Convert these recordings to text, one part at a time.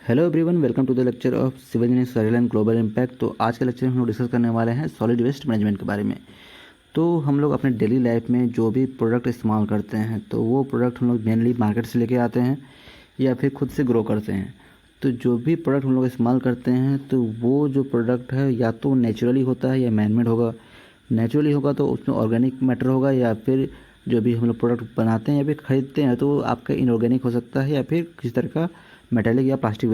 Hello everyone, welcome to the lecture of civil engineering social and global impact. तो आज के lecture में हम लोग डिस्कस करने वाले हैं सॉलिड वेस्ट मैनेजमेंट के बारे में। तो हम लोग अपने डेली लाइफ में जो भी प्रोडक्ट इस्तेमाल करते हैं तो वो प्रोडक्ट हम लोग मेनली मार्केट से लेके आते हैं या फिर खुद से ग्रो करते हैं। तो जो भी प्रोडक्ट हम लोग इस्तेमाल करते हैं तो वो जो प्रोडक्ट है या तो नेचुरली होता है या मैनमेड होगा। नेचुरली होगा तो उसमें ऑर्गेनिक मैटर होगा, या फिर जो भी हम लोग प्रोडक्ट बनाते हैं या फिर ख़रीदते हैं तो आपका इनऑर्गेनिक हो सकता है, या फिर किसी तरह का मेटेलिक या प्लास्टिक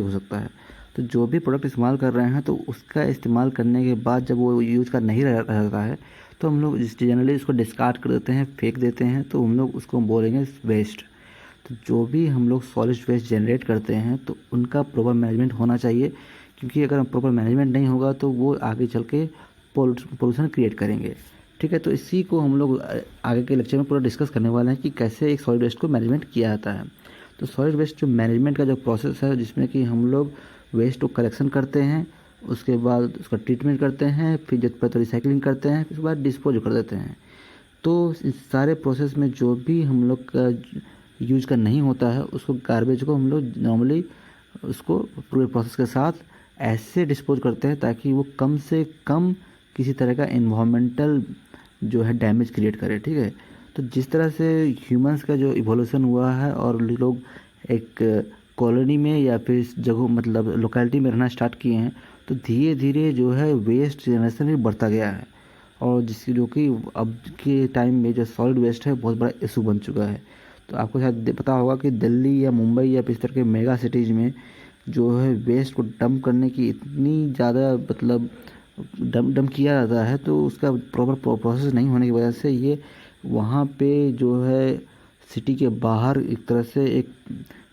हो सकता है। तो जो भी प्रोडक्ट इस्तेमाल कर रहे हैं तो उसका इस्तेमाल करने के बाद जब वो यूज़ का नहीं रहता है तो हम लोग जनरली उसको डिस्कार्ड कर देते हैं, फेंक देते हैं। तो हम लोग उसको बोलेंगे वेस्ट। तो जो भी हम लोग सॉलिड वेस्ट जनरेट करते हैं तो उनका प्रॉपर मैनेजमेंट होना चाहिए, क्योंकि अगर प्रॉपर मैनेजमेंट नहीं होगा तो वो आगे चल के पोल्यूशन क्रिएट करेंगे। ठीक है, तो इसी को हम लोग आगे के लेक्चर में पूरा डिस्कस करने वाले हैं कि कैसे एक सॉलिड वेस्ट को मैनेजमेंट किया जाता है। तो सॉलिड वेस्ट जो मैनेजमेंट का जो प्रोसेस है, जिसमें कि हम लोग वेस्ट को कलेक्शन करते हैं, उसके बाद उसका ट्रीटमेंट करते हैं, फिर जब पर तो रिसाइकलिंग करते हैं, फिर उसके बाद डिस्पोज कर देते हैं। तो इस सारे प्रोसेस में जो भी हम लोग का यूज का नहीं होता है उसको गार्बेज को हम लोग नॉर्मली उसको पूरे प्रोसेस के साथ ऐसे डिस्पोज करते हैं ताकि वो कम से कम किसी तरह का इन्वामेंटल जो है डैमेज क्रिएट करे। ठीक है, तो जिस तरह से ह्यूमंस का जो इवोल्यूशन हुआ है और लोग एक कॉलोनी में या फिर जगह मतलब लोकेलिटी में रहना स्टार्ट किए हैं, तो धीरे धीरे जो है वेस्ट जनरेशन भी बढ़ता गया है, और जिसकी जो कि अब के टाइम में जो सॉलिड वेस्ट है बहुत बड़ा इशू बन चुका है। तो आपको शायद पता होगा कि दिल्ली या मुंबई या इस तरह के मेगा सिटीज़ में जो है वेस्ट को डंप करने की इतनी ज़्यादा मतलब डंप किया जाता है, तो उसका प्रॉपर प्रोसेस नहीं होने की वजह से ये वहाँ पे जो है सिटी के बाहर एक तरह से एक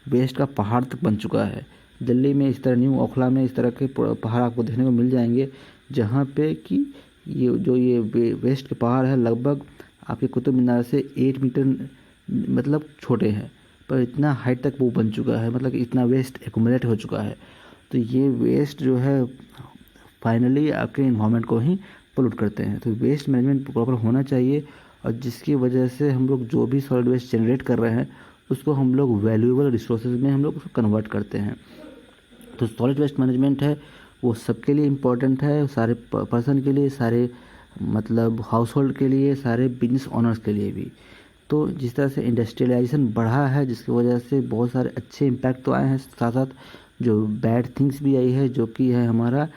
वेस्ट का पहाड़ तक बन चुका है। दिल्ली में इस तरह न्यू ओखला में इस तरह के पहाड़ आपको देखने को मिल जाएंगे, जहाँ पे कि ये वेस्ट के पहाड़ है लगभग आपके कुतुब मीनार से 8 मीटर मतलब छोटे हैं, पर इतना हाइट तक वो बन चुका है, मतलब कि इतना वेस्ट एक्यूमुलेट हो चुका है। तो ये वेस्ट जो है फाइनली आपके इन्वायरमेंट को ही पोल्यूट करते हैं। तो वेस्ट मैनेजमेंट प्रॉपर होना चाहिए, और जिसकी वजह से हम लोग जो भी सॉलिड वेस्ट जनरेट कर रहे हैं उसको हम लोग वैल्यूएबल रिसोर्सेज में हम लोग उसको कन्वर्ट करते हैं। तो सॉलिड वेस्ट मैनेजमेंट है वो सबके लिए इम्पोर्टेंट है, सारे पर्सन के लिए, सारे मतलब हाउस होल्ड के लिए, सारे बिजनेस ऑनर्स के लिए भी। तो जिस तरह से इंडस्ट्रियलाइजेशन बढ़ा है जिसकी वजह से बहुत सारे अच्छे इम्पैक्ट तो आए हैं, साथ साथ जो बैड थिंग्स भी आई है, जो कि है हमारा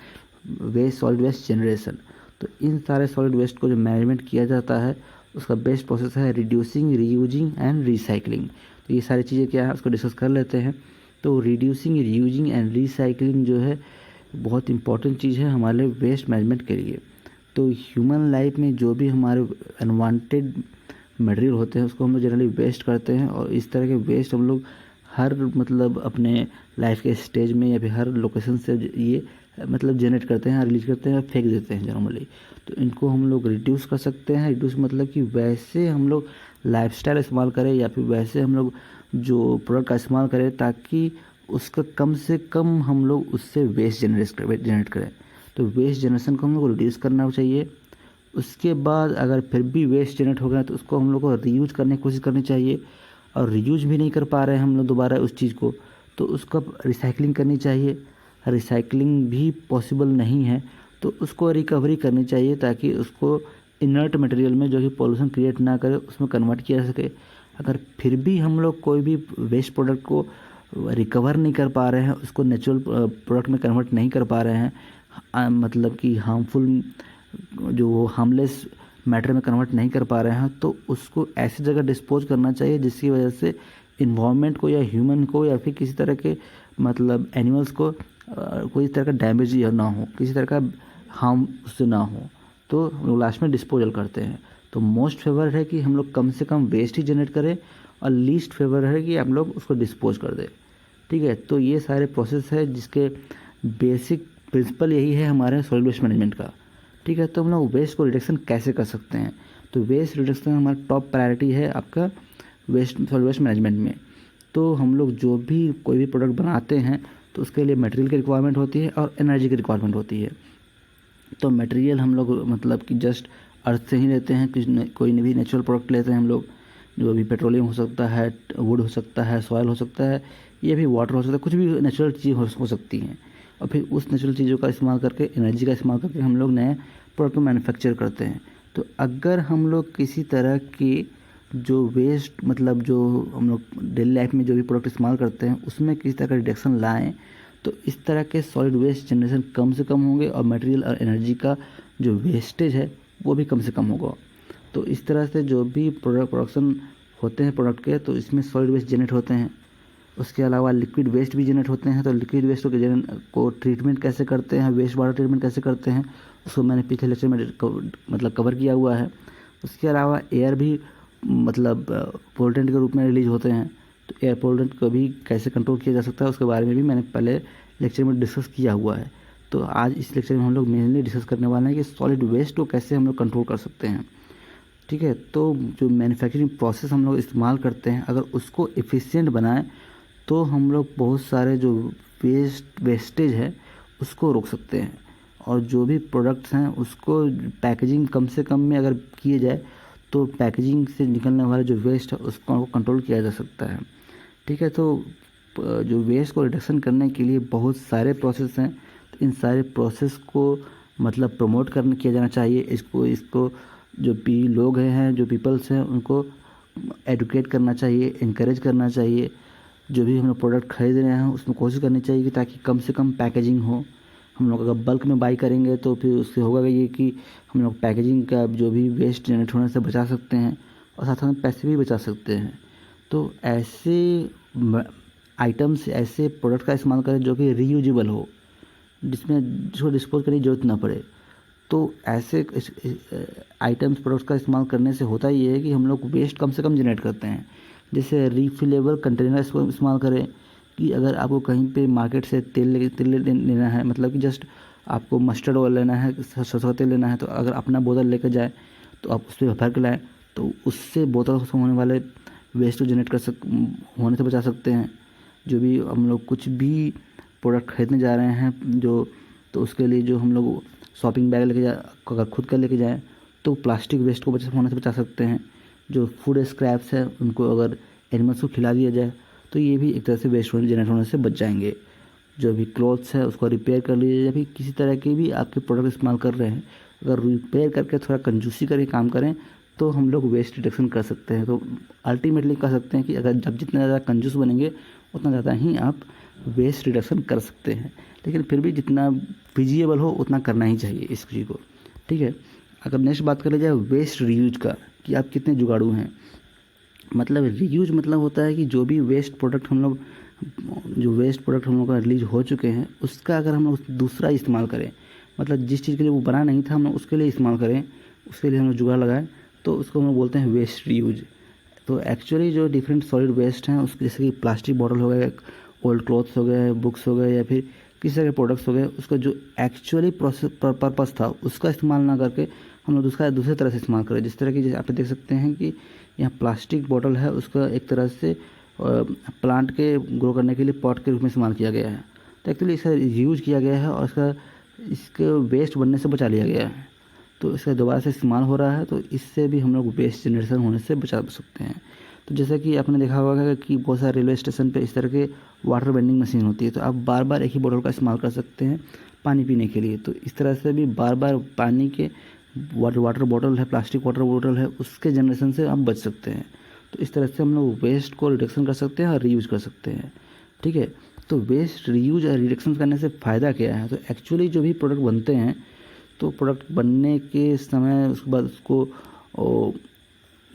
सॉलिड वेस्ट जनरेशन। तो इन सारे सॉलिड वेस्ट को जो मैनेजमेंट किया जाता है उसका बेस्ट प्रोसेस है रिड्यूसिंग, रीयूजिंग एंड रिसाइकलिंग। तो ये सारी चीज़ें क्या है उसको डिस्कस कर लेते हैं। तो रिड्यूसिंग, रीयूजिंग एंड रिसाइकलिंग जो है बहुत इंपॉर्टेंट चीज़ है हमारे वेस्ट मैनेजमेंट के लिए। तो ह्यूमन लाइफ में जो भी हमारे अनवांटेड मटेरियल होते हैं उसको हम लोग जनरली वेस्ट करते हैं, और इस तरह के वेस्ट हम लोग हर मतलब अपने लाइफ के स्टेज में या फिर हर लोकेशन से ये मतलब जनरेट करते हैं, रिलीज करते हैं, फेंक देते हैं जनरली। तो इनको हम लोग रिड्यूस कर सकते हैं। रिड्यूस मतलब कि वैसे हम लोग लाइफस्टाइल इस्तेमाल करें या फिर वैसे हम लोग जो प्रोडक्ट का इस्तेमाल करें ताकि उसका कम से कम हम लोग उससे वेस्ट जनरेट करें। तो वेस्ट जनरेशन को हम लोग को रिड्यूस करना चाहिए। उसके बाद अगर फिर भी वेस्ट जनरेट हो गया तो उसको हम लोग को रीयूज करने की कोशिश करनी चाहिए, और रीयूज भी नहीं कर पा रहे हैं हम लोग दोबारा उस चीज़ को, तो उसका रिसाइकलिंग करनी चाहिए। रिसाइकलिंग भी पॉसिबल नहीं है तो उसको रिकवरी करनी चाहिए ताकि उसको इनर्ट मटेरियल में जो कि पॉल्यूशन क्रिएट ना करे उसमें कन्वर्ट किया जा सके। अगर फिर भी हम लोग कोई भी वेस्ट प्रोडक्ट को रिकवर नहीं कर पा रहे हैं, उसको नेचुरल प्रोडक्ट में कन्वर्ट नहीं कर पा रहे हैं, मतलब कि हार्मफुल जो हार्मलेस मैटर में कन्वर्ट नहीं कर पा रहे हैं, तो उसको ऐसी जगह डिस्पोज करना चाहिए जिसकी वजह से इन्वायरमेंट को या ह्यूमन को या फिर किसी तरह के मतलब एनिमल्स को कोई तरह का डैमेज या ना हो, किसी तरह का हार्म उससे ना हो। तो हम लोग लास्ट में डिस्पोजल करते हैं। तो मोस्ट फेवर है कि हम लोग कम से कम वेस्ट ही जनरेट करें, और लीस्ट फेवर है कि हम लोग उसको डिस्पोज कर दें। ठीक है, तो ये सारे प्रोसेस है जिसके बेसिक प्रिंसिपल यही है हमारे सॉलिड वेस्ट मैनेजमेंट का। ठीक है, तो हम लोग वेस्ट को रिडक्शन कैसे कर सकते हैं। तो वेस्ट रिडक्शन हमारा टॉप प्रायोरिटी है आपका सॉलिड वेस्ट मैनेजमेंट में। तो हम लोग जो भी कोई भी प्रोडक्ट बनाते हैं तो उसके लिए मटेरियल की रिक्वायरमेंट होती है और एनर्जी की रिक्वायरमेंट होती है। तो मटेरियल हम लोग मतलब कि जस्ट अर्थ से ही लेते हैं, कोई भी नेचुरल प्रोडक्ट लेते हैं हम लोग, जो भी पेट्रोलियम हो सकता है, वुड हो सकता है, सॉयल हो सकता है, ये भी वाटर हो सकता है, कुछ भी नेचुरल चीज़ हो सकती हैं। और फिर उस नेचुरल चीज़ों का इस्तेमाल करके, एनर्जी का इस्तेमाल करके हम लोग नए प्रोडक्ट को मैन्युफैक्चर करते हैं। तो अगर हम लोग किसी तरह की जो वेस्ट, मतलब जो हम लोग डेली लाइफ में जो भी प्रोडक्ट इस्तेमाल करते हैं उसमें किसी तरह का रिडक्शन लाएँ, तो इस तरह के सॉलिड वेस्ट जनरेशन कम से कम होंगे और मटेरियल और एनर्जी का जो वेस्टेज है वो भी कम से कम होगा। तो इस तरह से जो भी प्रोडक्शन होते हैं प्रोडक्ट के, तो इसमें सॉलिड वेस्ट जनरेट होते हैं। उसके अलावा लिक्विड वेस्ट भी जनरेट होते हैं। तो लिक्विड वेस्ट को ट्रीटमेंट कैसे करते हैं, वेस्ट वाटर ट्रीटमेंट कैसे करते हैं, उसको मैंने पिछले लेक्चर में मतलब कवर किया हुआ है। उसके अलावा एयर भी मतलब पोल्यूटेंट के रूप में रिलीज होते हैं। तो एयर पोल्यूटेंट को भी कैसे कंट्रोल किया जा सकता है उसके बारे में भी मैंने पहले लेक्चर में डिस्कस किया हुआ है। तो आज इस लेक्चर में हम लोग मेनली डिस्कस करने वाले हैं कि सॉलिड वेस्ट को कैसे हम लोग कंट्रोल कर सकते हैं। ठीक है, तो जो मैन्युफैक्चरिंग प्रोसेस हम लोग इस्तेमाल करते हैं, अगर उसको एफिशिएंट बनाएं तो हम लोग बहुत सारे जो वेस्टेज है उसको रोक सकते हैं। और जो भी प्रोडक्ट्स हैं उसको पैकेजिंग कम से कम में अगर किए जाए तो पैकेजिंग से निकलने वाला जो वेस्ट है उसको कंट्रोल किया जा सकता है। ठीक है, तो जो वेस्ट को रिडक्शन करने के लिए बहुत सारे प्रोसेस हैं। तो इन सारे प्रोसेस को मतलब प्रमोट किया जाना चाहिए। इसको जो भी लोग हैं, जो पीपल्स हैं, उनको एडुकेट करना चाहिए, इनकरेज करना चाहिए। जो भी हम लोग प्रोडक्ट खरीद रहे हैं उसमें कोशिश करनी चाहिए कि ताकि कम से कम पैकेजिंग हो। हम लोग अगर बल्क में बाई करेंगे तो फिर उससे होगा ये कि हम लोग पैकेजिंग का जो भी वेस्ट जनरेट होने से बचा सकते हैं और साथ साथ पैसे भी बचा सकते हैं। तो ऐसे आइटम्स, ऐसे प्रोडक्ट का इस्तेमाल करें जो कि रीयूजेबल हो, जिसको डिस्पोज करने की ज़रूरत ना पड़े। तो ऐसे आइटम्स, प्रोडक्ट्स का इस्तेमाल करने से होता ये है कि हम लोग वेस्ट कम से कम जनरेट करते हैं। जैसे रीफिलेबल कंटेनर इस्तेमाल करें कि अगर आपको कहीं पे मार्केट से तेल लेना है, मतलब कि जस्ट आपको मस्टर्ड ऑयल लेना है, सरसों का तेल लेना है, तो अगर अपना बोतल लेकर जाए तो आप उस पर भर के लाएँ, तो उससे बोतल से होने वाले वेस्ट को जनरेट होने से बचा सकते हैं। जो भी हम लोग कुछ भी प्रोडक्ट खरीदने जा रहे हैं तो उसके लिए जो हम लोग शॉपिंग बैग अगर खुद का लेके जाएँ तो प्लास्टिक वेस्ट को होने से बचा सकते हैं। जो फूड स्क्रैप्स है उनको अगर एनिमल्स को खिला दिया जाए तो ये भी एक तरह से वेस्ट जनरेट होने से बच जाएंगे। जो भी क्लॉथ्स है उसको रिपेयर कर लीजिए, या फिर किसी तरह के भी आपके प्रोडक्ट इस्तेमाल कर रहे हैं, अगर रिपेयर करके थोड़ा कंजूसी करके काम करें तो हम लोग वेस्ट रिडक्शन कर सकते हैं। तो अल्टीमेटली कह सकते हैं कि अगर जितना ज़्यादा कंजूस बनेंगे उतना ज़्यादा ही आप वेस्ट रिडक्शन कर सकते हैं। लेकिन फिर भी जितना फिजिएबल हो उतना करना ही चाहिए इस चीज़ को। ठीक है, अगर नेक्स्ट बात कर ली जाए वेस्ट रीयूज का, कि आप कितने जुगाड़ू हैं। मतलब रीयूज मतलब होता है कि जो वेस्ट प्रोडक्ट हम लोग का रिलीज हो चुके हैं उसका अगर हम लोग दूसरा इस्तेमाल करें, मतलब जिस चीज़ के लिए वो बना नहीं था हम लोग उसके लिए इस्तेमाल करें, उसके लिए हम लोग जुगाड़ लगाएं, तो उसको हम लोग बोलते हैं वेस्ट रीयूज। तो एक्चुअली जो डिफरेंट सॉलिड वेस्ट हैं उसके, जैसे कि प्लास्टिक बॉटल हो गए, ओल्ड क्लॉथ्स हो गए, बुक्स हो गए, या फिर किसी तरह के प्रोडक्ट्स हो गए, उसका जो एक्चुअली पर्पस था उसका इस्तेमाल ना करके हम लोग उसका दूसरी तरह से इस्तेमाल करें। जिस तरह की, जैसे आप देख सकते हैं कि यहाँ प्लास्टिक बॉटल है, उसका एक तरह से प्लांट के ग्रो करने के लिए पॉट के रूप में इस्तेमाल किया गया है। तो एक्चुअली इसे यूज किया गया है और इसके वेस्ट बनने से बचा लिया गया है। तो इसका दोबारा से इस्तेमाल हो रहा है, तो इससे भी हम लोग वेस्ट जनरेशन होने से बचा सकते हैं। तो जैसा कि आपने देखा होगा कि बहुत सारे रेलवे स्टेशन पे इस तरह के वाटर वेंडिंग मशीन होती है, तो आप बार बार एक ही बोतल का इस्तेमाल कर सकते हैं पानी पीने के लिए। तो इस तरह से भी बार बार पानी के वाटर बॉटल है, प्लास्टिक वाटर बॉटल है, उसके जनरेशन से आप बच सकते हैं। तो इस तरह से हम लोग वेस्ट को रिडक्शन कर सकते हैं और रीयूज कर सकते हैं। ठीक है, तो वेस्ट रीयूज और रिडक्शन करने से फ़ायदा क्या है। तो एक्चुअली जो भी प्रोडक्ट बनते हैं, तो प्रोडक्ट बनने के समय उसके बाद उसको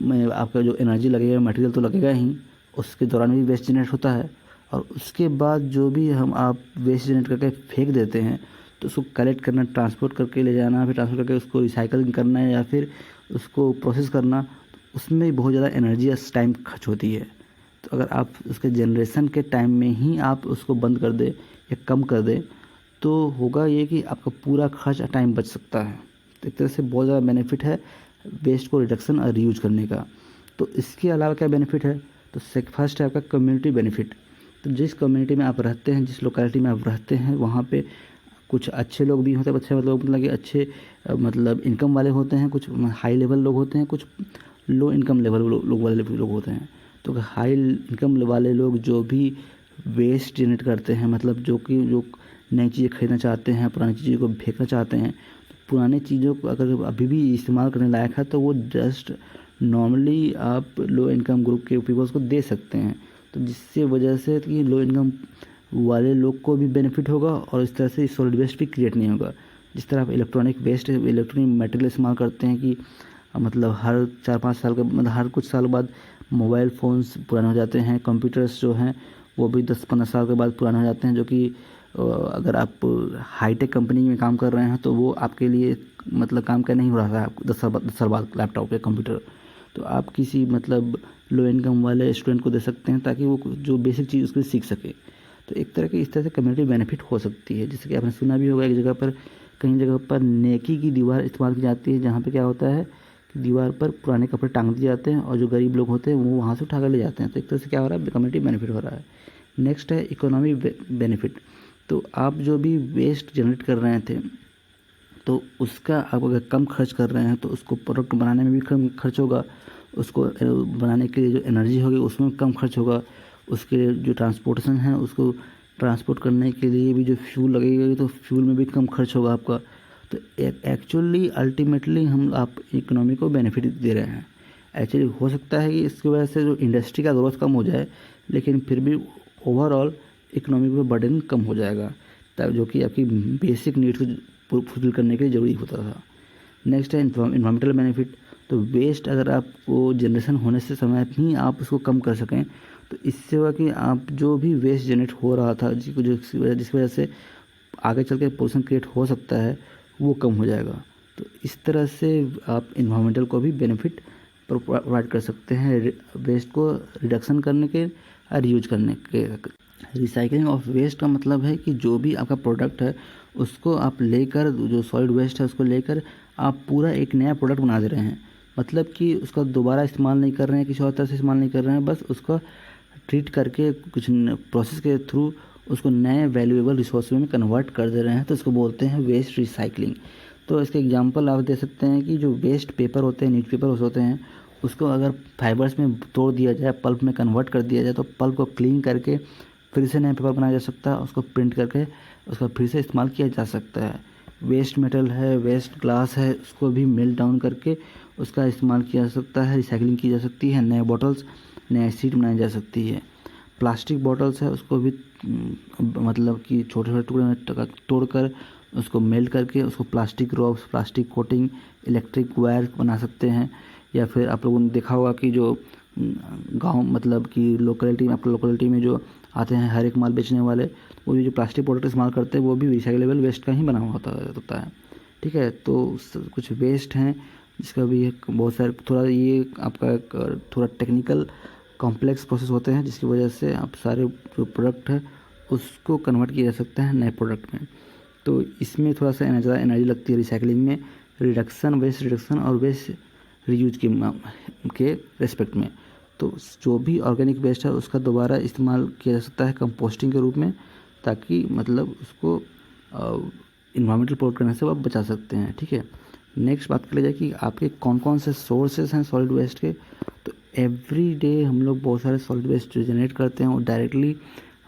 में आपका जो एनर्जी लगेगा, मटेरियल तो लगेगा ही, उसके दौरान भी वेस्ट जनरेट होता है। और उसके बाद जो भी आप वेस्ट जनरेट करके फेंक देते हैं, तो उसको कलेक्ट करना, ट्रांसपोर्ट करके ले जाना, फिर ट्रांसपोर्ट करके उसको रिसाइकलिंग करना या फिर उसको प्रोसेस करना, उसमें बहुत ज़्यादा एनर्जी या टाइम खर्च होती है। तो अगर आप उसके जनरेशन के टाइम में ही आप उसको बंद कर दें या कम कर दें, तो होगा ये कि आपका पूरा खर्च और टाइम बच सकता है। तो एक तरह से बहुत ज़्यादा बेनिफिट है वेस्ट को रिडक्शन और रीयूज करने का। तो इसके अलावा क्या बेनिफिट है, तो फर्स्ट है आपका कम्युनिटी बेनिफिट। तो जिस कम्युनिटी में आप रहते हैं, जिस लोकेलिटी में आप रहते हैं, वहाँ पे कुछ अच्छे लोग भी होते हैं, अच्छे मतलब कि अच्छे मतलब इनकम वाले होते हैं, कुछ हाई लेवल लोग होते हैं, कुछ लो इनकम लेवल लोग वाले लोग होते हैं। तो हाई इनकम वाले लोग जो भी वेस्ट जनरेट करते हैं, मतलब जो नई चीज़ें खरीदना चाहते हैं, पुरानी चीज़ों को फेंकना चाहते हैं, तो पुरानी चीज़ों को अगर अभी भी इस्तेमाल करने लायक है तो वो जस्ट नॉर्मली आप लो इनकम ग्रुप के पीपल्स को दे सकते हैं। तो जिससे वजह से कि लो इनकम वाले लोग को भी बेनिफिट होगा और इस तरह से सॉलिड वेस्ट भी क्रिएट नहीं होगा। जिस तरह आप इलेक्ट्रॉनिक मटेरियल इस्तेमाल करते हैं कि मतलब हर 4-5 साल के मतलब हर कुछ साल बाद मोबाइल फ़ोन्स पुराने हो जाते हैं, कंप्यूटर्स जो हैं वो भी 10-15 साल के बाद पुराने हो जाते हैं, जो कि अगर आप हाईटेक कंपनी में काम कर रहे हैं तो वो आपके लिए मतलब काम का नहीं हो रहा है 10 साल बाद लैपटॉप या कंप्यूटर। तो आप किसी मतलब लो इनकम वाले स्टूडेंट को दे सकते हैं ताकि वो जो बेसिक चीज़ उसको सीख सके। तो एक तरह की इस तरह से कम्युनिटी बेनिफिट हो सकती है। जैसे कि आपने सुना भी होगा एक जगह पर, कई जगह पर नेकी की दीवार इस्तेमाल की जाती है, जहाँ पे क्या होता है कि दीवार पर पुराने कपड़े टांग दिए जाते हैं और जो गरीब लोग होते हैं वो वहाँ से उठा कर ले जाते हैं। तो एक तरह से क्या हो रहा है, कम्युनिटी बेनिफिट हो रहा है। नेक्स्ट है इकोनॉमी बेनिफिट। तो आप जो भी वेस्ट जनरेट कर रहे थे तो उसका आप अगर कम खर्च कर रहे हैं तो उसको प्रोडक्ट बनाने में भी कम खर्च होगा, उसको बनाने के लिए जो एनर्जी होगी उसमें कम खर्च होगा, उसके लिए जो ट्रांसपोर्टेशन है उसको ट्रांसपोर्ट करने के लिए भी जो फ्यूल लगेगा तो फ्यूल में भी कम खर्च होगा आपका। तो एक्चुअली अल्टीमेटली हम आप इकोनॉमी को बेनिफिट दे रहे हैं। एक्चुअली हो सकता है कि इसकी वजह से जो इंडस्ट्री का ग्रोथ कम हो जाए, लेकिन फिर भी ओवरऑल इकोनॉमी पे बर्डन कम हो जाएगा, तब जो कि आपकी बेसिक नीड्स को फुलफिल करने के लिए ज़रूरी होता था। नेक्स्ट है इन्वायरमेंटल बेनिफिट। तो वेस्ट अगर आपको जनरेशन होने से समय ही आप उसको कम कर सकें तो इससे हुआ कि आप जो भी वेस्ट जनरेट हो रहा था जिसकी वजह से आगे चल के पोल्यूशन क्रिएट हो सकता है वो कम हो जाएगा। तो इस तरह से आप इन्वायरमेंटल को भी बेनिफिट प्रोवाइड कर सकते हैं, वेस्ट को रिडक्शन करने के और रीयूज करने के। रिसाइकलिंग ऑफ वेस्ट का मतलब है कि जो भी आपका प्रोडक्ट है उसको आप लेकर, जो सॉलिड वेस्ट है उसको लेकर आप पूरा एक नया प्रोडक्ट बना दे रहे हैं। मतलब कि उसका दोबारा इस्तेमाल नहीं कर रहे हैं, किसी और तरह से इस्तेमाल नहीं कर रहे हैं, बस उसको ट्रीट करके कुछ प्रोसेस के थ्रू उसको नए वैल्यूएबल रिसोर्स में कन्वर्ट कर दे रहे हैं। तो इसको बोलते हैं वेस्ट रिसाइकलिंग। तो इसके एग्जांपल आप दे सकते हैं कि जो वेस्ट पेपर होते हैं, न्यूज़पेपर होते हैं, उसको अगर फाइबर्स में तोड़ दिया जाए, पल्प में कन्वर्ट कर दिया जाए तो पल्प को क्लीन करके फिर से नया पेपर बनाया जा सकता है, उसको प्रिंट करके उसका फिर से इस्तेमाल किया जा सकता है। वेस्ट मेटल है, वेस्ट ग्लास है, उसको भी मेल्ट डाउन करके उसका इस्तेमाल किया जा सकता है, रिसाइकलिंग की जा सकती है, नए बॉटल्स, नए सीट बनाई जा सकती है। प्लास्टिक बॉटल्स है उसको भी मतलब कि छोटे छोटे टुकड़े में तोड़कर उसको मेल्ट करके उसको plastic robes, plastic coating, electric wire बना सकते हैं। या फिर आप लोगों ने देखा होगा कि जो गांव मतलब कि लोकेलिटी में, आपके लोकेलिटी में जो आते हैं हर एक माल बेचने वाले, वो भी जो प्लास्टिक प्रोडक्ट इस्तेमाल करते हैं वो भी रिसाइक्लेबल वेस्ट का ही बना हुआ होता है। ठीक है, तो कुछ वेस्ट हैं जिसका भी एक बहुत सारे, थोड़ा ये आपका एक थोड़ा टेक्निकल कॉम्प्लेक्स प्रोसेस होते हैं जिसकी वजह से आप सारे जो प्रोडक्ट है उसको कन्वर्ट किया जा सकता है नए प्रोडक्ट में। तो इसमें थोड़ा सा ज़्यादा एनर्जी लगती है रिसाइकलिंग में, वेस्ट रिडक्शन और वेस्ट रीयूज के रेस्पेक्ट में। तो जो भी ऑर्गेनिक वेस्ट है उसका दोबारा इस्तेमाल किया जा सकता है कंपोस्टिंग के रूप में, ताकि मतलब उसको इन्वायरमेंटल पोल्यूट करने से आप बचा सकते हैं। ठीक है, नेक्स्ट बात कर ली जाए कि आपके कौन कौन से सोर्सेज हैं सॉलिड वेस्ट के। तो एवरी डे हम लोग बहुत सारे सॉलिड वेस्ट जो जनरेट करते हैं और डायरेक्टली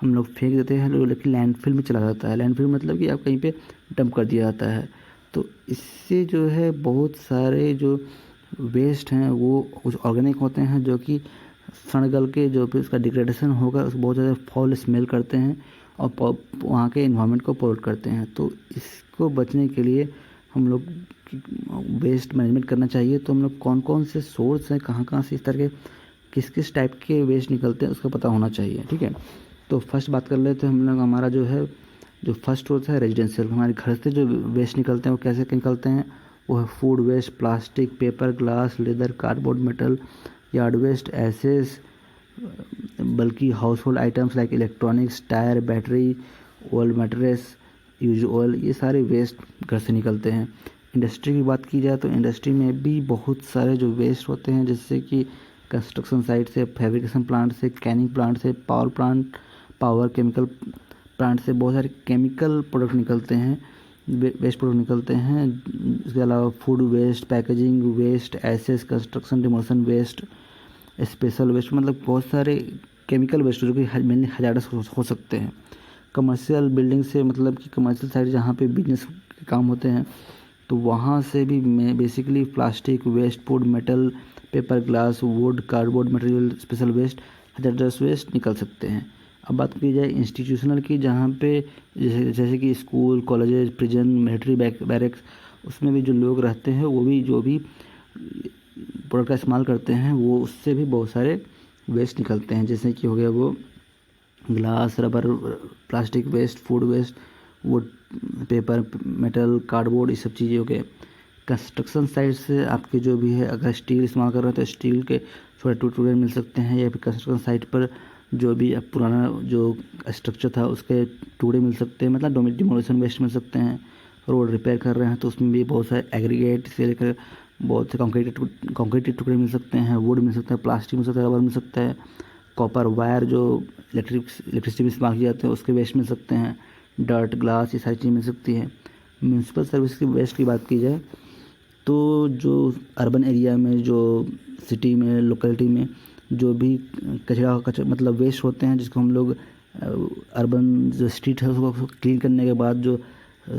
हम लोग फेंक देते हैं, लेकिन लैंडफिल में चला जाता है। लैंडफिल मतलब कि आप कहीं पे डंप कर दिया जाता है। तो इससे जो है बहुत सारे जो वेस्ट हैं वो कुछ ऑर्गेनिक होते हैं जो कि सड़ गल के जो भी उसका डिग्रेडेशन होगा उसको बहुत ज़्यादा फॉल स्मेल करते हैं और वहाँ के इन्वायरमेंट को पोल्यूट करते हैं। तो इसको बचने के लिए हम लोग वेस्ट मैनेजमेंट करना चाहिए। तो हम लोग कौन कौन से सोर्स हैं, कहाँ कहाँ से इस तरह के किस किस टाइप के वेस्ट निकलते हैं उसका पता होना चाहिए। ठीक है, तो फर्स्ट बात कर लेते हैं हम लोग, हमारा जो है जो फर्स्ट सोर्स है रेजिडेंशियल, हमारे घर से जो वेस्ट निकलते हैं वो कैसे निकलते हैं, वो है food waste, plastic, paper, glass, leather, cardboard, metal, yard waste, ashes, बल्कि household items like electronics, tyre, battery, old mattress, use oil, ये सारे वेस्ट घर से निकलते हैं। इंडस्ट्री की बात की जाए तो इंडस्ट्री में भी बहुत सारे जो वेस्ट होते हैं, जैसे कि कंस्ट्रक्शन साइट से, फैब्रिकेशन प्लांट से, कैनिंग प्लांट से, पावर केमिकल प्लांट से बहुत सारे केमिकल प्रोडक्ट निकलते हैं, वेस्ट प्रोडक्ट निकलते हैं। इसके अलावा food waste, packaging waste, ashes, construction demotion waste, special waste, मतलब बहुत सारे केमिकल वेस्ट जो कि मेनली हजारडस हो सकते हैं। कमर्शियल बिल्डिंग से मतलब कि कमर्शियल साइड जहाँ पे बिजनेस के काम होते हैं तो वहाँ से भी मैं basically plastic waste, food, metal, paper, glass, wood, cardboard material, special waste, hazardous waste निकल सकते हैं। अब बात की जाए इंस्टीट्यूशनल की, जहाँ पे जैसे कि school, colleges, prison, military barracks, उसमें भी जो लोग रहते हैं वो भी जो भी प्रोडक्ट का इस्तेमाल करते हैं वो उससे भी बहुत सारे वेस्ट निकलते हैं। जैसे कि हो गया वो glass, rubber, plastic waste, food waste, wood, paper, metal, cardboard, ये सब चीज़ें हो गए। कंस्ट्रक्शन साइट से आपके जो भी है, अगर स्टील इस्तेमाल कर रहे हैं तो स्टील के छोटे टुकड़े मिल सकते हैं, या फिर कंस्ट्रक्शन साइट पर जो भी अब पुराना जो स्ट्रक्चर था उसके टुकड़े मिल सकते हैं, मतलब डिमोलिशन वेस्ट मिल सकते हैं। रोड रिपेयर कर रहे हैं तो उसमें भी बहुत सारे एग्रीगेट से लेकर बहुत से कंक्रीट के टुकड़े मिल सकते हैं, वुड मिल सकता है, प्लास्टिक मिल सकता है, रबर मिल सकता है, कॉपर वायर जो इलेक्ट्रिसिटी में इस्तेमाल किए जाते हैं उसके वेस्ट मिल सकते हैं, डर्ट, ग्लास, ये सारी चीज़ें मिल सकती हैं। म्यूनसिपल सर्विस की वेस्ट की बात की जाए तो जो अर्बन एरिया में, जो सिटी में, लोकेलिटी में जो भी कचरा मतलब वेस्ट होते हैं, जिसको हम लोग अर्बन जो स्ट्रीट है उसको क्लीन करने के बाद जो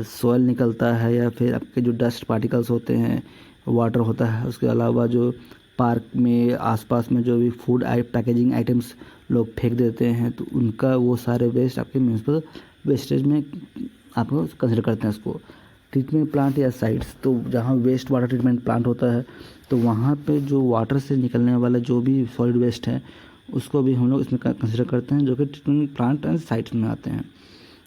सॉइल निकलता है, या फिर आपके जो डस्ट पार्टिकल्स होते हैं, वाटर होता है, उसके अलावा जो पार्क में आसपास में जो भी फूड पैकेजिंग आइटम्स लोग फेंक देते हैं तो उनका वो सारे वेस्ट आपके म्यूनसिपल वेस्टेज में आपको कंसिडर करते हैं उसको। ट्रीटमेंट प्लांट या साइट्स, तो जहाँ वेस्ट वाटर ट्रीटमेंट प्लांट होता है तो वहाँ पे जो वाटर से निकलने वाला जो भी सॉलिड वेस्ट है उसको भी हम लोग इसमें कंसिडर करते हैं, जो कि ट्रीटमेंट प्लांट एंड साइट्स में आते हैं।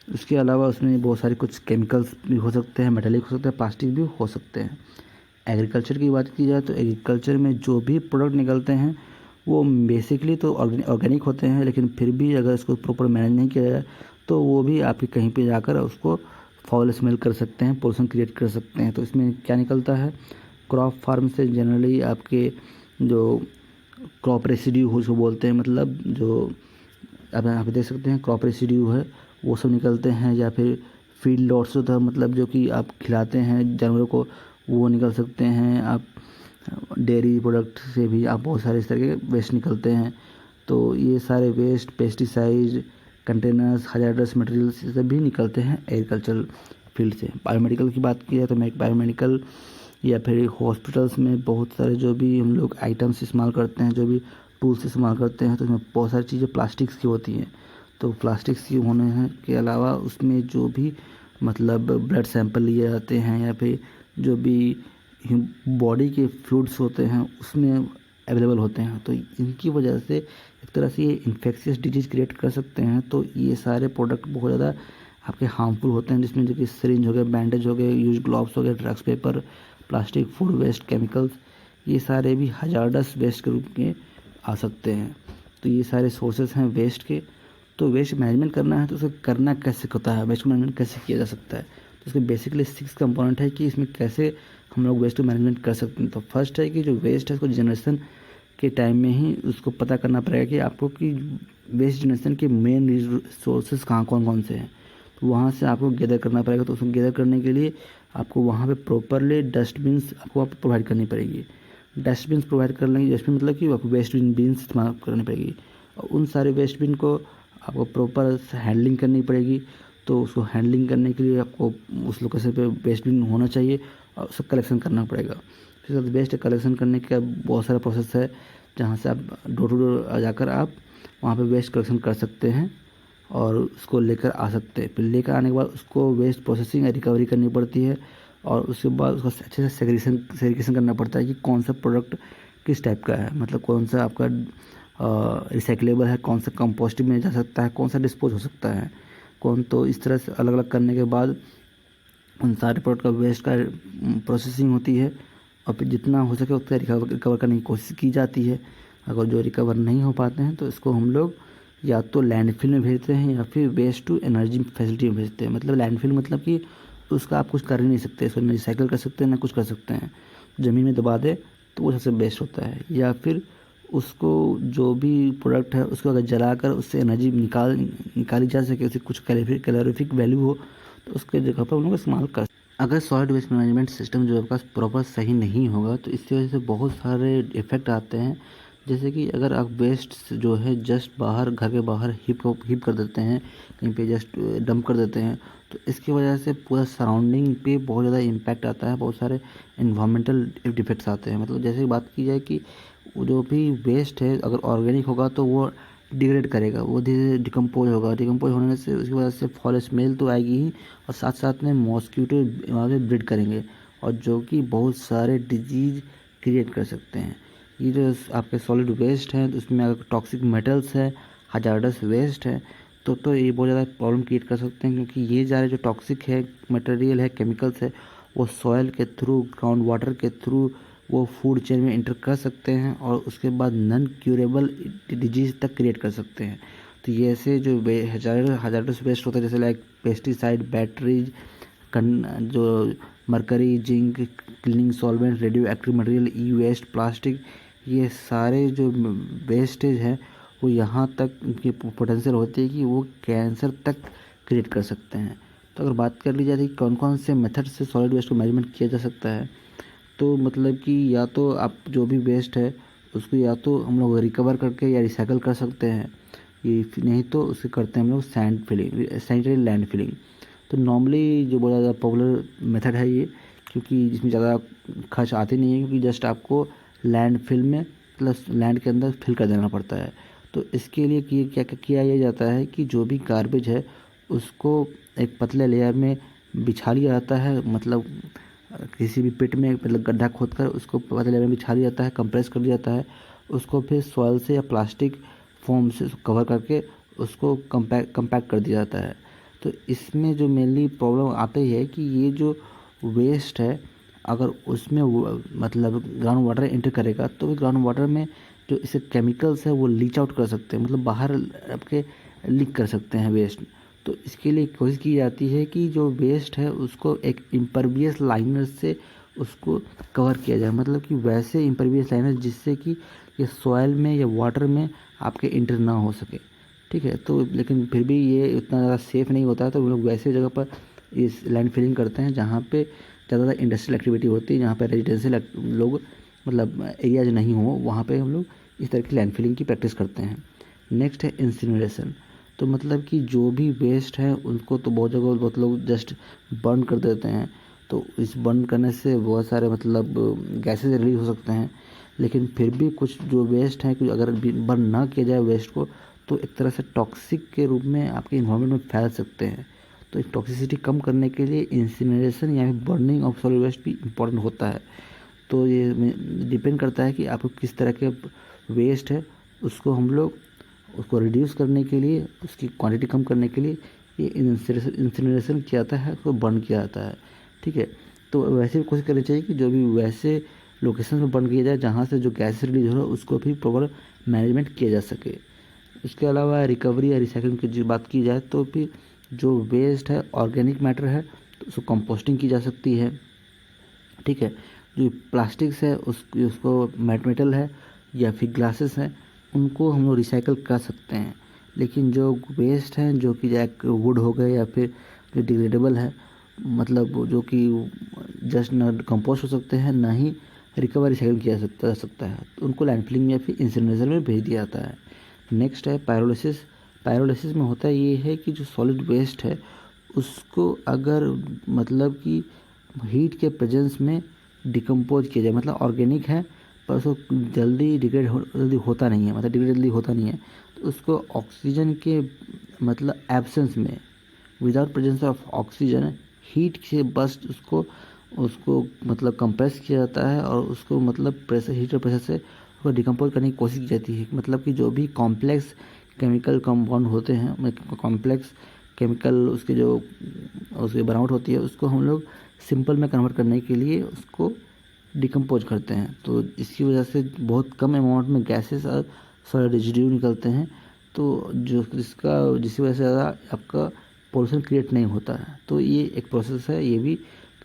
उसके अलावा उसमें बहुत सारे कुछ केमिकल्स भी हो सकते हैं, मेटेलिक हो सकते हैं, प्लास्टिक भी हो सकते हैं। एग्रीकल्चर की बात की जाए तो एग्रीकल्चर में जो भी प्रोडक्ट निकलते हैं वो बेसिकली तो ऑर्गेनिक होते हैं, लेकिन फिर भी अगर इसको प्रॉपर मैनेज नहीं किया जाए तो वो भी आपके कहीं पे जाकर उसको फाउल स्मेल कर सकते हैं, पोल्यूशन क्रिएट कर सकते हैं। तो इसमें क्या निकलता है, क्रॉप फार्म से जनरली आपके जो क्रॉप रेसिड्यू हो उसको बोलते हैं, मतलब जो अब यहाँ पे देख सकते हैं क्रॉप रेसिड्यू है वो सब निकलते हैं, या फिर फीड लॉट्स होता है, मतलब जो कि आप खिलाते हैं जानवरों को वो निकल सकते हैं। आप डेयरी प्रोडक्ट से भी आप बहुत सारे इस तरह के वेस्ट निकलते हैं। तो ये सारे waste, pesticide, containers, hazardous materials, ये सब भी निकलते हैं एग्रीकल्चर फील्ड से। बायोमेडिकल की बात की जाए तो बायोमेडिकल या फिर हॉस्पिटल्स में बहुत सारे जो भी हम लोग आइटम्स इस्तेमाल करते हैं, जो भी टूल्स इस्तेमाल करते हैं, तो उसमें बहुत सारी चीज़ें प्लास्टिक्स की होती हैं। तो प्लास्टिक्स की होने हैं के अलावा उसमें जो भी मतलब ब्लड सैंपल लिए जाते हैं, या फिर जो भी बॉडी के फ्लूइड्स होते हैं उसमें अवेलेबल होते हैं, तो इनकी वजह से एक तरह से ये इन्फेक्शियस डिजीज़ क्रिएट कर सकते हैं। तो ये सारे प्रोडक्ट बहुत ज़्यादा आपके हार्मफुल होते हैं, जिसमें जो कि सिरिंज हो गए, बैंडेज हो गए, यूज ग्लव्स हो गए, drugs paper, plastic, food waste, chemicals, ये सारे भी हजारडस वेस्ट के रूप में आ सकते हैं। तो ये सारे सोर्सेज हैं वेस्ट के। तो वेस्ट मैनेजमेंट करना है तो उसे करना कैसे होता है, वेस्ट मैनेजमेंट कैसे किया जा सकता है, तो इसके बेसिकली 6 कंपोनेंट है कि इसमें कैसे हम लोग वेस्ट मैनेजमेंट कर सकते हैं। तो फर्स्ट है कि जो वेस्ट है उसको जनरेशन के टाइम में ही उसको पता करना पड़ेगा कि आपको कि वेस्ट जनरेशन के मेन रिसोर्सेज कहाँ कौन कौन से हैं, तो वहाँ से आपको गैदर करना पड़ेगा। तो उसको गैदर करने के लिए आपको वहाँ पे प्रॉपरली डस्टबिन्स आपको प्रोवाइड करनी पड़ेगी। डस्टबिन्स प्रोवाइड कर लेंगे, डस्टबिन मतलब कि आपको वेस्ट बिन्स इस्तेमाल करनी पड़ेगी, और उन सारे वेस्ट बिन को आपको प्रॉपर हैंडलिंग करनी पड़ेगी। तो उसको हैंडलिंग करने के लिए आपको उस लोकेशन पे वेस्ट बिन होना चाहिए और उसका कलेक्शन करना पड़ेगा। फिर वेस्ट कलेक्शन करने का बहुत सारा प्रोसेस है, जहाँ से आप डोर टू डोर जाकर आप वहाँ पे वेस्ट कलेक्शन कर सकते हैं और उसको लेकर आ सकते हैं। फिर लेकर आने के बाद उसको वेस्ट प्रोसेसिंग या रिकवरी करनी पड़ती है, और उसके बाद उसको अच्छे से सेग्रीगेशन करना पड़ता है कि कौन सा प्रोडक्ट किस टाइप का है, मतलब कौन सा आपका रिसाइकलेबल है, कौन सा कंपोस्टिंग में जा सकता है, कौन सा डिस्पोज हो सकता है कौन। तो इस तरह से अलग अलग करने के बाद उन सारे प्रोडक्ट का वेस्ट का प्रोसेसिंग होती है, और फिर जितना हो सके उतना रिकवर करने की कोशिश की जाती है। अगर जो रिकवर नहीं हो पाते हैं तो इसको हम लोग या तो लैंडफिल में भेजते हैं या फिर वेस्ट टू एनर्जी फैसिलिटी में भेजते हैं। मतलब लैंडफिल मतलब कि उसका आप कुछ कर ही नहीं सकते, इसको ना रिसाइकिल कर सकते हैं ना कुछ कर सकते हैं, ज़मीन में दबा दे तो वो सबसे बेस्ट होता है। या फिर उसको जो भी प्रोडक्ट है उसको अगर जलाकर उससे एनर्जी निकाली जा सके, उससे कुछ कैलोरीफिक वैल्यू हो, तो उसके जगह पर उन लोग इस्तेमाल कर। अगर सॉलिड वेस्ट मैनेजमेंट सिस्टम जो आपका प्रॉपर सही नहीं होगा तो इसकी वजह से बहुत सारे इफ़ेक्ट आते हैं, जैसे कि अगर आप वेस्ट जो है जस्ट बाहर, घर के बाहर हीप कर देते हैं, कहीं पे जस्ट डंप कर देते हैं, तो इसकी वजह से पूरा सराउंडिंग पे बहुत ज़्यादा इम्पैक्ट आता है, बहुत सारे इन्वायरमेंटल डिफेक्ट्स आते हैं। मतलब जैसे बात की जाए कि वो जो भी वेस्ट है अगर ऑर्गेनिक होगा तो वो डिग्रेड करेगा, वो धीरे धीरे डिकम्पोज होगा, डिकम्पोज होने से उसकी वजह से फॉल स्मेल तो आएगी ही, और साथ साथ में मॉस्किटो वहाँ पे ब्रीड करेंगे, और जो कि बहुत सारे डिजीज़ क्रिएट कर सकते हैं। ये जो आपके सॉलिड वेस्ट हैं तो उसमें अगर टॉक्सिक मेटल्स है, हजार्डस वेस्ट है, तो ये बहुत ज़्यादा प्रॉब्लम क्रिएट कर सकते हैं, क्योंकि ये सारे जो टॉक्सिक है मटेरियल है, केमिकल्स है, वो सॉयल के थ्रू, ग्राउंड वाटर के थ्रू वो फूड चेन में इंटर कर सकते हैं, और उसके बाद नॉन क्यूरेबल डिजीज़ तक क्रिएट कर सकते हैं। तो ये ऐसे जो हजार्डस वेस्ट होता है, जैसे लाइक पेस्टिसाइड, बैटरीज, जो mercury, zinc, cleaning solvent, radioactive material, e waste, plastic, ये सारे जो वेस्टेज हैं वो यहाँ तक उनकी पोटेंशियल होती है कि वो कैंसर तक क्रिएट कर सकते हैं। तो अगर बात कर ली जाए कि कौन कौन से मेथड से सॉलिड वेस्ट को मैनेजमेंट किया जा सकता है, तो मतलब कि या तो आप जो भी वेस्ट है उसको या तो हम लोग रिकवर करके या रिसाइकल कर सकते हैं, ये नहीं तो उसे करते हैं हम लोग सैनिटरी लैंड फिलिंग। तो नॉर्मली जो बहुत ज़्यादा पॉपुलर मेथड है ये, क्योंकि जिसमें ज़्यादा खर्च आते नहीं है, क्योंकि जस्ट आपको लैंड फिल में प्लस लैंड के अंदर फिल कर देना पड़ता है। तो इसके लिए क्या किया ये जाता है कि जो भी गार्बेज है उसको एक पतले लेयर में बिछा लिया जाता है, मतलब किसी भी पिट में मतलब गड्ढा खोदकर उसको पतले लेयर में बिछा दिया जाता है, कंप्रेस कर दिया जाता है, उसको फिर सॉइल से या प्लास्टिक फोम से कवर करके उसको कंपैक्ट कर दिया जाता है। तो इसमें जो मेनली प्रॉब्लम आता ही है कि ये जो वेस्ट है अगर उसमें मतलब ग्राउंड वाटर एंटर करेगा तो ग्राउंड वाटर में जो इसके केमिकल्स है वो लीच आउट कर सकते हैं, मतलब बाहर आपके लीक कर सकते हैं वेस्ट। तो इसके लिए कोशिश की जाती है कि जो वेस्ट है उसको एक इम्परवियस लाइनर से उसको कवर किया जाए, मतलब कि वैसे इम्परवियस लाइनर जिससे कि ये सॉइल में या वाटर में आपके इंटर ना हो सके। ठीक है, तो लेकिन फिर भी ये उतना ज़्यादा सेफ़ नहीं होता है, तो हम लोग वैसे जगह पर इस लैंड फिलिंग करते हैं जहाँ पे ज़्यादा इंडस्ट्रियल एक्टिविटी होती है, जहाँ पे रेजिडेंशियल लोग मतलब एरियाज नहीं हो, वहाँ पे हम लोग इस तरह की लैंड फिलिंग की प्रैक्टिस करते हैं। नेक्स्ट है इंसिनरेशन। तो मतलब कि जो भी वेस्ट है उनको तो बहुत जगह बहुत लोग जस्ट बर्न कर देते हैं, तो इस बर्न करने से बहुत सारे मतलब गैसेज रिलीज हो सकते हैं, लेकिन फिर भी कुछ जो वेस्ट है, कुछ अगर बर्न ना किया जाए वेस्ट को तो एक तरह से टॉक्सिक के रूप में आपके इन्वायरमेंट में फैल सकते हैं। तो इस टॉक्सिसिटी कम करने के लिए इंसिनरेशन या फिर बर्निंग ऑफ सॉलिड वेस्ट भी इम्पोर्टेंट होता है। तो ये डिपेंड करता है कि आपको किस तरह के वेस्ट है, उसको हम लोग उसको रिड्यूस करने के लिए, उसकी क्वांटिटी कम करने के लिए ये इंसिनरेशन किया जाता है, उसको बर्न किया जाता है। ठीक है, तो वैसे भी कोशिश करनी चाहिए कि जो भी वैसे लोकेशन में बर्न किया जाए जहाँ से जो गैस रिलीज हो रहा है उसको भी प्रॉपर मैनेजमेंट किया जा सके। इसके अलावा रिकवरी या रिसाइकलिंग की जो बात की जाए तो फिर जो वेस्ट है ऑर्गेनिक मैटर है तो उसको कंपोस्टिंग की जा सकती है। ठीक है, जो प्लास्टिक्स है उसको मेटल है या फिर ग्लासेस है उनको हम लोग रिसाइकल कर सकते हैं। लेकिन जो वेस्ट हैं जो कि वुड हो गए या फिर जो डिग्रेडेबल है, मतलब जो कि जस्ट न कंपोस्ट हो सकते हैं ना ही रिकवर रिसाइकल किया जा सकता है, तो उनको लैंडफिलिंग या फिर इंसिनरेशन में भेज दिया जाता है। नेक्स्ट है पायरोलिसिस। पायरोलिसिस में होता ये है कि जो सॉलिड वेस्ट है उसको अगर मतलब कि हीट के प्रेजेंस में डिकम्पोज किया जाए, मतलब ऑर्गेनिक है पर उसको जल्दी होता नहीं है, मतलब डिग्रेड जल्दी होता नहीं है, तो उसको ऑक्सीजन के मतलब एब्सेंस में, without presence of oxygen, heat से बस उसको उसको मतलब कंप्रेस किया जाता है और उसको मतलब प्रेशर, हीट और प्रेशर से उसको डिकम्पोज करने की कोशिश की जाती है। मतलब कि जो भी कॉम्प्लेक्स केमिकल कंपाउंड होते हैं, कॉम्प्लेक्स केमिकल उसके जो उसकी बनावट होती है उसको हम लोग सिंपल में कन्वर्ट करने के लिए उसको डिकम्पोज करते हैं। तो इसकी वजह से बहुत कम अमाउंट में गैसेस और सॉलिड रेजिड्यू निकलते हैं, तो जिसकी वजह से ज़्यादा आपका पोल्यूशन क्रिएट नहीं होता है। तो ये एक प्रोसेस है ये भी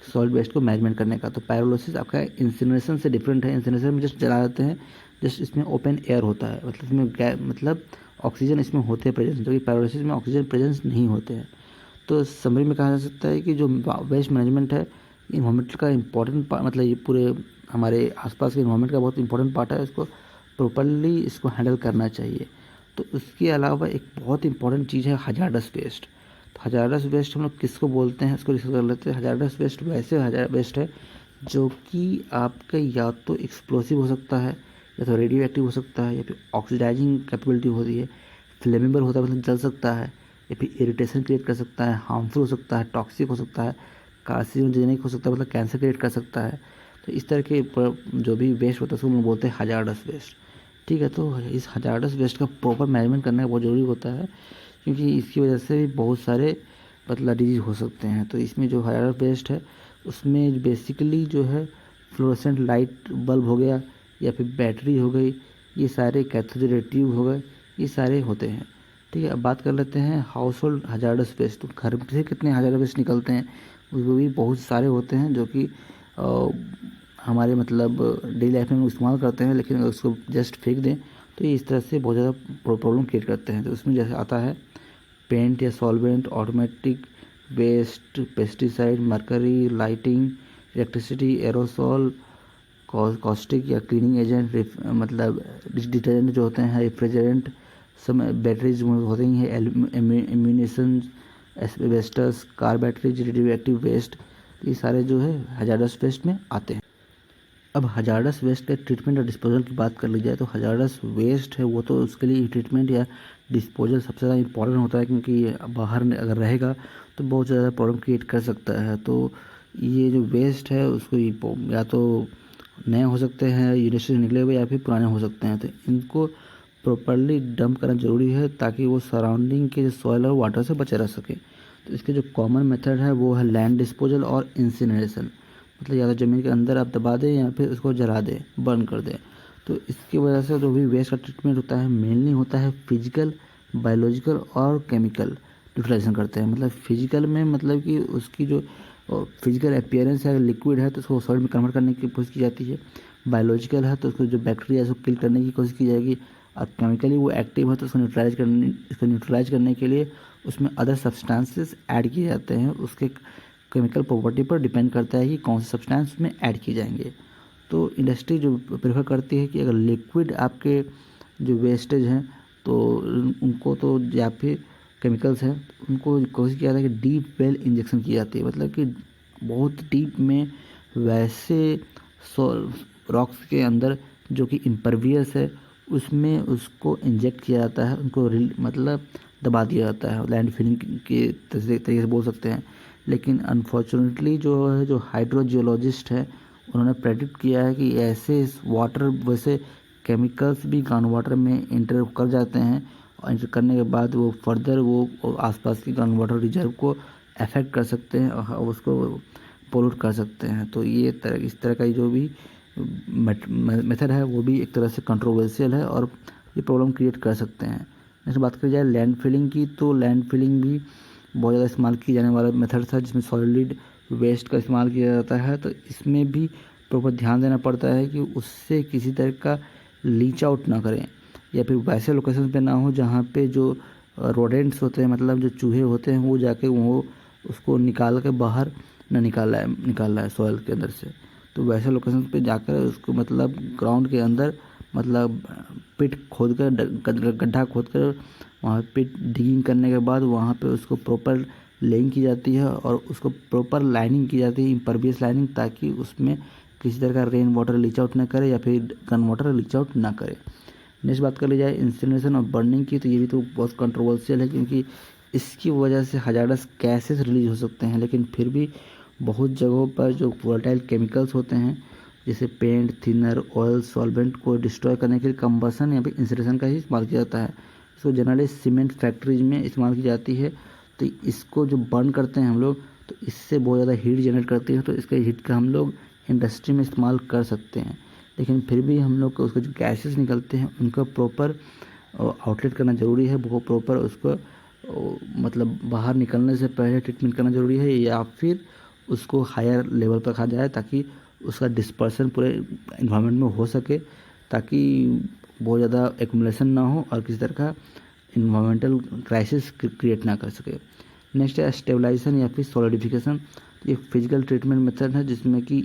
सॉलिड वेस्ट को मैनेजमेंट करने का। तो पायरोलिसिस आपका इंसिनरेशन से डिफरेंट है। इंसिनरेशन में जस्ट जला देते हैं, जस्ट इसमें ओपन एयर होता है, मतलब इसमें मतलब ऑक्सीजन इसमें होते हैं प्रेजेंस, जो कि पायरोलिसिस में ऑक्सीजन प्रेजेंस नहीं होते हैं। तो समरी में कहा जा सकता है कि जो वेस्ट मैनेजमेंट है इन्वायरमेंट का इम्पोर्टेंट पार्ट, मतलब ये पूरे हमारे आसपास के इन्वायरमेंट का बहुत इंपॉर्टेंट पार्ट है। इसको प्रॉपर्ली इसको हैंडल करना चाहिए। तो उसके अलावा एक बहुत इंपॉर्टेंट चीज़ है हजार्डस वेस्ट। तो हजार्डस वेस्ट हम लोग किसको बोलते हैं, इसको डिस्कस कर लेते हैं। हजार्डस वेस्ट वैसे वेस्ट है जो कि आपका या तो एक्सप्लोसिव हो सकता है, या तो रेडियो एक्टिव हो सकता है, या फिर ऑक्सीडाइजिंग कैपेबिलिटी होती है, फ्लेमेबल होता है मतलब जल सकता है, या फिर इरिटेशन क्रिएट कर सकता है, हार्मफुल हो सकता है, टॉक्सिक हो सकता है, कार्सिनोजेनिक हो सकता है मतलब कैंसर क्रिएट कर सकता है। तो इस तरह के जो भी वेस्ट होता है उसको हम लोग बोलते हैं हजार्डस वेस्ट। ठीक है, तो इस हजार्डस वेस्ट का प्रॉपर मैनेजमेंट करना बहुत ज़रूरी होता है, क्योंकि इसकी वजह से भी बहुत सारे मतलब डिजीज हो सकते हैं। तो इसमें जो हजार्डस वेस्ट है उसमें बेसिकली जो है फ्लोरोसेंट लाइट बल्ब हो गया, या फिर बैटरी हो गई, ये सारे कैथोड रे ट्यूब हो गए, ये सारे होते हैं। ठीक है, अब बात कर लेते हैं हाउस होल्ड हजार्डस वेस्ट। तो घर से कितने हजार्डस वेस्ट निकलते हैं, वो भी बहुत सारे होते हैं जो कि हमारे मतलब डेली लाइफ में हम इस्तेमाल करते हैं, लेकिन अगर उसको जस्ट फेंक दें तो ये इस तरह से बहुत ज़्यादा प्रॉब्लम क्रिएट करते हैं। तो उसमें जैसे आता है पेंट या solvent, automatic waste, pesticide, mercury, lighting, electricity, aerosol, caustic या क्लीनिंग एजेंट, मतलब डिटर्जेंट जो होते हैं, रेफ्रिजरेंट, सब बैटरीज होते ही हैं, ammunition, asbestos, car batteries, radio active waste, ये सारे जो है हजार्डस वेस्ट में आते हैं। अब हजार्डस वेस्ट के ट्रीटमेंट और डिस्पोजल की बात कर ली जाए तो हजार्डस वेस्ट है वो तो उसके लिए ट्रीटमेंट या डिस्पोजल सबसे ज़्यादा इंपॉर्टेंट होता है, क्योंकि ये बाहर अगर रहेगा तो बहुत ज़्यादा प्रॉब्लम क्रिएट कर सकता है। तो ये जो वेस्ट है उसको या तो नए हो सकते हैं यूनिवर्सिटी से निकले हुए, या फिर पुराने हो सकते हैं। तो इनको प्रॉपरली डंप करना ज़रूरी है ताकि वो सराउंडिंग के जो सॉइल और वाटर से बचे रह सके। तो इसके जो कॉमन मेथड है वो है लैंड डिस्पोजल और इंसिनरेशन, मतलब या तो ज़मीन के अंदर आप दबा दें या फिर उसको जला दें, बर्न कर दें। तो इसकी वजह से जो भी वेस्ट का ट्रीटमेंट होता है मेनली होता है फिजिकल, बायोलॉजिकल और केमिकल न्यूट्रलाइजेशन करते हैं। मतलब फिजिकल में मतलब कि उसकी जो फिजिकल अपीयरेंस है, लिक्विड है तो उसको सॉलिड में कन्वर्ट करने की कोशिश की जाती है। बायोलॉजिकल है तो उसको जो बैक्टीरिया है उसको किल करने की कोशिश की जाएगी। और केमिकली वो एक्टिव है तो इसको न्यूट्रलाइज करने के लिए उसमें अदर सब्सटेंसेस ऐड किए जाते हैं। उसके केमिकल प्रॉपर्टी पर डिपेंड करता है कि कौन से सब्सटेंस में ऐड किए जाएंगे। तो इंडस्ट्री जो प्रेफर करती है कि अगर लिक्विड आपके जो वेस्टेज हैं तो उनको तो, या फिर केमिकल्स हैं उनको कोशिश किया जाता है कि डीप वेल इंजेक्शन की जाती है, मतलब कि बहुत डीप में वैसे रॉक्स के अंदर जो कि इम्परवियस है उसमें उसको इंजेक्ट किया जाता है, उनको मतलब दबा दिया जाता है, लैंड फिलिंग के तरीके से बोल सकते हैं। लेकिन अनफॉर्चुनेटली जो है जो हाइड्रोजियोलॉजिस्ट है उन्होंने प्रेडिक्ट किया है कि ऐसे वाटर वैसे केमिकल्स भी ग्राउंड वाटर में इंटर कर जाते हैं, और इंटर करने के बाद वो फर्दर वो आसपास की ग्राउंड वाटर रिजर्व को अफेक्ट कर सकते हैं और उसको पोल्यूट कर सकते हैं। तो ये इस तरह का जो भी मेथड है वो भी एक तरह से कंट्रोवर्शियल है और ये प्रॉब्लम क्रिएट कर सकते हैं। नेक्स्ट बात करी जाए लैंड फिलिंग की, तो लैंड फिलिंग भी बहुत ज़्यादा इस्तेमाल किया जाने वाला मेथड था जिसमें सॉलिड वेस्ट का इस्तेमाल किया जाता है। तो इसमें भी प्रॉपर ध्यान देना पड़ता है कि उससे किसी तरह का लीच आउट ना करें, या फिर वैसे लोकेशन पे ना हो जहाँ पे जो रोडेंट्स होते हैं, मतलब जो चूहे होते हैं वो जाके वो उसको निकाल के बाहर न निकाल रहा है सॉइल के अंदर से। तो वैसे लोकेशन पे जाकर उसको मतलब ग्राउंड के अंदर मतलब पिट खोद कर गड्ढा खोद कर वहाँ पे डिगिंग करने के बाद वहाँ पे उसको प्रॉपर लेइंग की जाती है और उसको प्रॉपर लाइनिंग की जाती है, इम्परवियस लाइनिंग, ताकि उसमें किसी तरह का रेन वाटर लीच आउट ना करे या फिर गन वाटर लीच आउट ना करे। नेक्स्ट बात कर ली जाए इंसिनरेशन और बर्निंग की, तो ये भी तो बहुत कंट्रोवर्शियल है क्योंकि इसकी वजह से हजार्डस गैसेस रिलीज हो सकते हैं। लेकिन फिर भी बहुत जगहों पर जो वोलेटाइल केमिकल्स होते हैं जैसे पेंट, थिनर, ऑयल, सॉल्वेंट को डिस्ट्रॉय करने के लिए कंबसन या फिर इंसिनरेशन का ही इस्तेमाल किया जाता है। इसको जनरली सीमेंट फैक्ट्रीज में इस्तेमाल की जाती है। तो इसको जो बर्न करते हैं हम लोग तो इससे बहुत ज़्यादा हीट जनरेट करती है, तो इसके हीट का हम लोग इंडस्ट्री में इस्तेमाल कर सकते हैं। लेकिन फिर भी हम लोग को उसके जो गैसेस निकलते हैं उनका प्रॉपर आउटलेट करना ज़रूरी है, वो प्रॉपर उसको मतलब बाहर निकलने से पहले ट्रीटमेंट करना ज़रूरी है, या फिर उसको हायर लेवल पर रखा जाए ताकि उसका डिस्पर्सन पूरे इन्वायरमेंट में हो सके, ताकि बहुत ज़्यादा एक्यूमुलेशन ना हो और किसी तरह का इन्वायरमेंटल क्राइसिस क्रिएट ना कर सके। नेक्स्ट है स्टेबलाइजेशन या फिर सॉलिडिफिकेशन। ये फिजिकल ट्रीटमेंट मेथड है जिसमें कि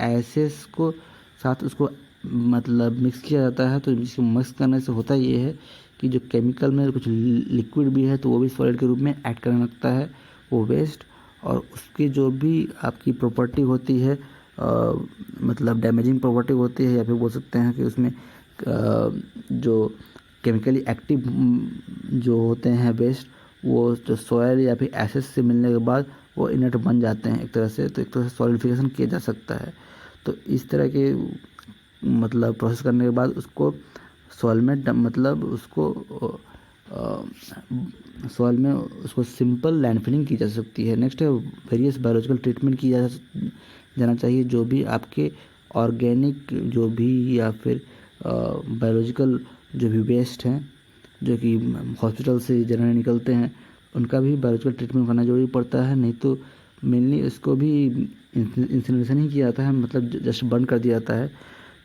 एसेस को साथ उसको मतलब मिक्स किया जाता है। तो इसको मिक्स करने से होता ये है कि जो केमिकल में कुछ लिक्विड भी है तो वो भी सॉलिड के रूप में ऐड करने लगता है वो वेस्ट, और उसकी जो भी आपकी प्रॉपर्टी होती है मतलब डैमेजिंग प्रॉपर्टी होती है, या फिर बोल सकते हैं कि उसमें जो केमिकली एक्टिव जो होते हैं वेस्ट, वो जो सॉयल या फिर एसिड से मिलने के बाद वो इनर्ट बन जाते हैं एक तरह से। तो एक तरह से सॉलिडिफिकेशन किया जा सकता है। तो इस तरह के मतलब प्रोसेस करने के बाद उसको सॉइल में मतलब उसको सॉइल में उसको सिंपल लैंडफिलिंग की जा सकती है। नेक्स्ट है वेरियस बायोलॉजिकल ट्रीटमेंट की जाना चाहिए। जो भी आपके ऑर्गेनिक जो भी या फिर बायोलॉजिकल जो भी वेस्ट हैं जो कि हॉस्पिटल से जनरली निकलते हैं, उनका भी बायोलॉजिकल ट्रीटमेंट करना जरूरी पड़ता है। नहीं तो मेनली इसको भी इंसिनरेशन ही किया जाता है, मतलब जस्ट बर्न कर दिया जाता है,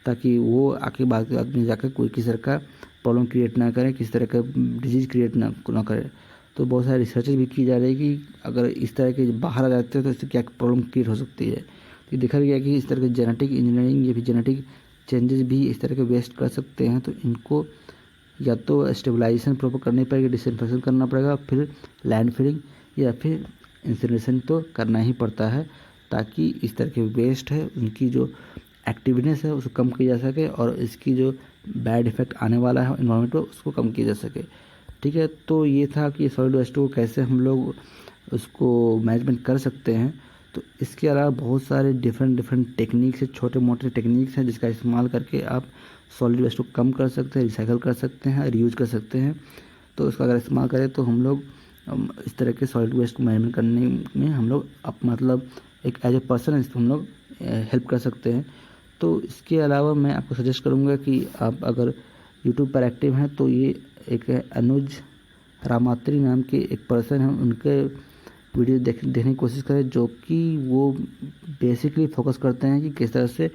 ताकि वो आके बाद में जाकर कोई किसी तरह का प्रॉब्लम क्रिएट ना करे, किसी तरह का डिजीज़ क्रिएट ना करे। तो बहुत सारे रिसर्च भी की जा रही है कि अगर इस तरह के बाहर आ जाते हैं तो इससे क्या प्रॉब्लम क्रिएट हो सकती है। तो देखा गया कि इस तरह के जेनेटिक इंजीनियरिंग या फिर जेनेटिक चेंजेस भी इस तरह के वेस्ट कर सकते हैं। तो इनको या तो स्टेबलाइजेशन प्रॉपर करनी पड़ेगी, डिसइंफेक्शन करना पड़ेगा, फिर लैंड फिलिंग या फिर इंसिनरेशन तो करना ही पड़ता है, ताकि इस तरह के वेस्ट है उनकी जो एक्टिवनेस है उसको कम किया जा सके और इसकी जो बैड इफेक्ट आने वाला है इन्वायरमेंट पर उसको कम किया जा सके। ठीक है, तो ये था कि सॉलिड वेस्ट को कैसे हम लोग उसको मैनेजमेंट कर सकते हैं। तो इसके अलावा बहुत सारे डिफरेंट टेक्निक्स है, छोटे मोटे टेक्निक्स हैं जिसका इस्तेमाल करके आप सॉलिड वेस्ट को कम कर सकते हैं, रिसाइकल कर सकते हैं, रीयूज कर सकते हैं। तो इसका अगर इस्तेमाल करें तो हम लोग इस तरह के सॉलिड वेस्ट को मैनेजमेंट करने में हम लोग मतलब एक एज ए पर्सन हम लोग हेल्प कर सकते हैं। तो इसके अलावा मैं आपको सजेस्ट करूँगा कि आप अगर यूट्यूब पर एक्टिव हैं तो ये एक अनुज रामात्री नाम के एक पर्सन हैं, उनके वीडियो देखने की कोशिश करें, जो कि वो बेसिकली फोकस करते हैं कि किस तरह से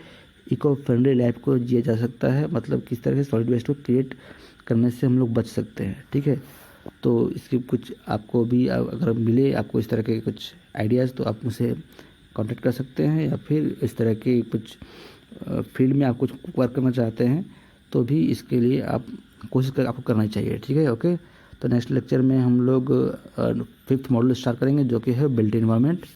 इको फ्रेंडली लाइफ को जिया जा सकता है, मतलब किस तरह से सॉलिड वेस्ट को क्रिएट करने से हम लोग बच सकते हैं। ठीक है, तो इसकी कुछ आपको भी अगर मिले आपको इस तरह के कुछ आइडियाज़ तो आप मुझसे कांटेक्ट कर सकते हैं, या फिर इस तरह के कुछ फील्ड में आप कुछ वर्क करना चाहते हैं तो भी इसके लिए आप कोशिश कर आपको करना चाहिए। ठीक है, ओके। तो नेक्स्ट लेक्चर में हम लोग 5th मॉड्यूल स्टार्ट करेंगे जो कि है बिल्ट इन्वायरमेंट।